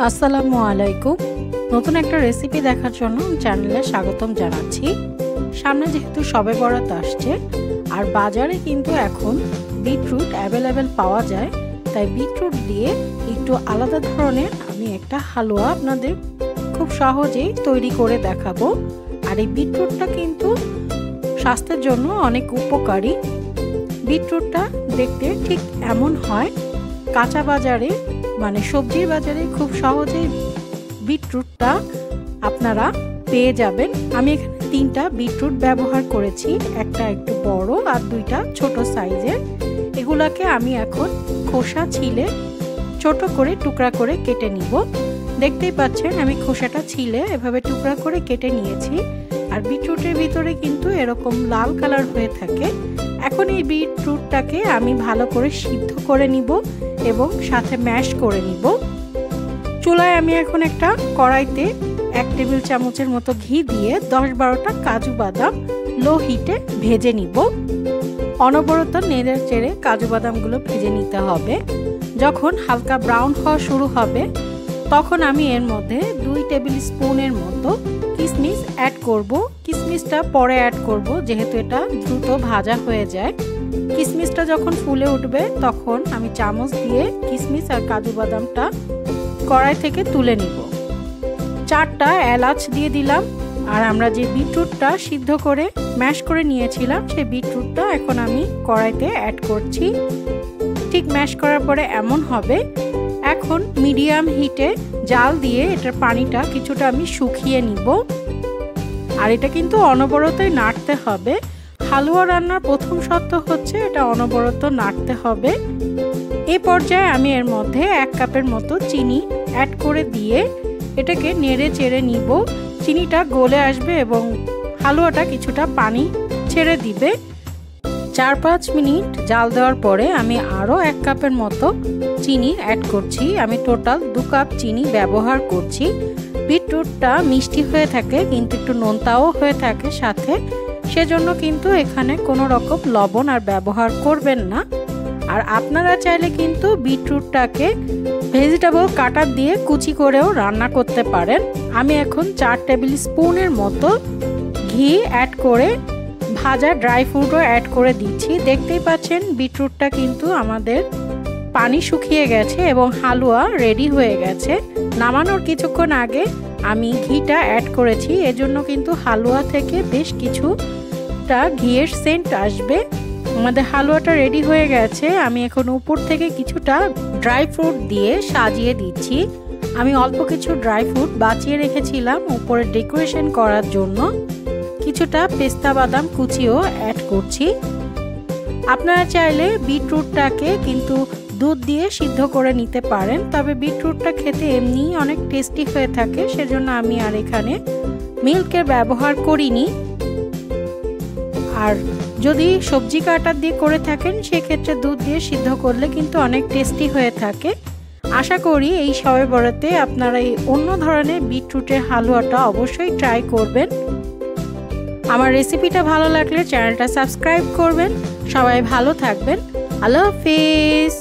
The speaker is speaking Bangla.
আসসালামু আলাইকুম। নতুন একটা রেসিপি দেখার জন্য চ্যানেলে স্বাগতম জানাচ্ছি। সামনে যেহেতু শবে বরাত আসছে আর বাজারে কিন্তু এখন বিটরুট অ্যাভেলেবেল পাওয়া যায়, তাই বিটরুট দিয়ে একটু আলাদা ধরনের আমি একটা হালুয়া আপনাদের খুব সহজেই তৈরি করে দেখাবো। আর এই বিটরুটটা কিন্তু স্বাস্থ্যের জন্য অনেক উপকারী। বিটরুটটা দেখতে ঠিক এমন হয়, কাঁচা বাজারে মানে সবজির বাজারে খুব সহজেই বিটরুটটা আপনারা পেয়ে যাবেন। আমি এখানে 3টা বিটরুট ব্যবহার করেছি, একটা একটু বড় আর 2টা ছোট সাইজের। এগুলাকে আমি এখন খোসা ছিলে ছোট করে টুকরা করে কেটে নিব। দেখতেই পাচ্ছেন আমি খোসাটা ছিলে এভাবে টুকরা করে কেটে নিয়েছি। আর বিটরুটের ভিতরে কিন্তু এরকম লাল কালার হয়ে থাকে। এখন এই বিটরুটটাকে আমি ভালো করে সিদ্ধ করে নিব এবং সাথে ম্যাশ করে নিব। চুলায় আমি এখন একটা কড়াইতে 1 টেবিল চামচের মতো ঘি দিয়ে 10-12টা কাজু বাদাম লো হিটে ভেজে নিব। অনবরত নেড়ে চেড়ে কাজু বাদামগুলো ভেজে নিতে হবে। যখন হালকা ব্রাউন হওয়া শুরু হবে তখন আমি এর মধ্যে 2 টেবিল স্পুনের মতো কিশমিশ অ্যাড করব। কিশমিশটা পরে অ্যাড করব যেহেতু এটা দ্রুত ভাজা হয়ে যায়। কিশমিশটা যখন ফুলে উঠবে তখন আমি চামচ দিয়ে কিশমিশ আর কাজু বাদামটা কড়াই থেকে তুলে নিব। 4টা এলাচ দিয়ে দিলাম। আর আমরা যে বিটরুটটা সিদ্ধ করে ম্যাশ করে নিয়েছিলাম সেই বিটরুটটা এখন আমি কড়াইতে অ্যাড করছি। ঠিক ম্যাশ করার পরে এমন হবে। এখন মিডিয়াম হিটে জাল দিয়ে এটার পানিটা কিছুটা আমি শুকিয়ে নিব। আর এটা কিন্তু অনবরতই নাড়তে হবে। হালুয়া রান্নার প্রথম শর্ত হচ্ছে এটা অনবরত নাড়তে হবে। এই পর্যায়ে আমি এর মধ্যে 1 কাপের মতো চিনি অ্যাড করে দিয়ে এটাকে নেড়ে চেড়ে নিব। চিনিটা গলে আসবে এবং হালুয়াটা কিছুটা পানি ছেড়ে দিবে। 4-5 মিনিট জাল দেওয়ার পরে আমি আরও 1 কাপের মতো চিনি অ্যাড করছি। আমি টোটাল 2 কাপ চিনি ব্যবহার করছি। বিটরুটটা মিষ্টি হয়ে থাকে কিন্তু একটু নোনতাও হয়ে থাকে সাথে, সেজন্য কিন্তু এখানে কোনো রকম লবণ আর ব্যবহার করবেন না। আর আপনারা চাইলে কিন্তু বিটরুটটাকে ভেজিটেবল কাটার দিয়ে কুচি করেও রান্না করতে পারেন। আমি এখন 4 টেবিল স্পুনের মতো ঘি অ্যাড করে ভাজা ড্রাই ফ্রুটও অ্যাড করে দিচ্ছি। দেখতেই পাচ্ছেন বিটরুটটা কিন্তু আমাদের পানি শুকিয়ে গেছে এবং হালুয়া রেডি হয়ে গেছে। নামানোর কিছুক্ষণ আগে আমি ঘিটা অ্যাড করেছি, এজন্য কিন্তু হালুয়া থেকে বেশ কিছুটা ঘিয়ের সেন্ট আসবে। আমাদের হালুয়াটা রেডি হয়ে গেছে। আমি এখন উপর থেকে কিছুটা ড্রাই ফ্রুট দিয়ে সাজিয়ে দিচ্ছি। আমি অল্প কিছু ড্রাই ফ্রুট বাঁচিয়ে রেখেছিলাম উপরে ডেকোরেশন করার জন্য। কিছুটা পেস্তা বাদাম কুচিও অ্যাড করছি। আপনারা চাইলে বিটরুটটাকে কিন্তু দুধ দিয়ে সিদ্ধ করে নিতে পারেন, তবে বিটরুটটা খেতে এমনি অনেক টেস্টি হয়ে থাকে, সেজন্য আমি আর এখানে মিল্কের ব্যবহার করিনি। আর যদি সবজি কাটার দিয়ে করে থাকেন সেক্ষেত্রে দুধ দিয়ে সিদ্ধ করলে কিন্তু অনেক টেস্টি হয়ে থাকে। আশা করি এই শবে বরাতে আপনারা এই অন্য ধরনের বিটরুটের হালুয়াটা অবশ্যই ট্রাই করবেন। আমার রেসিপিটা ভালো লাগলে চ্যানেলটা সাবস্ক্রাইব করবেন। সবাই ভালো থাকবেন। আল্লাহ হাফেজ।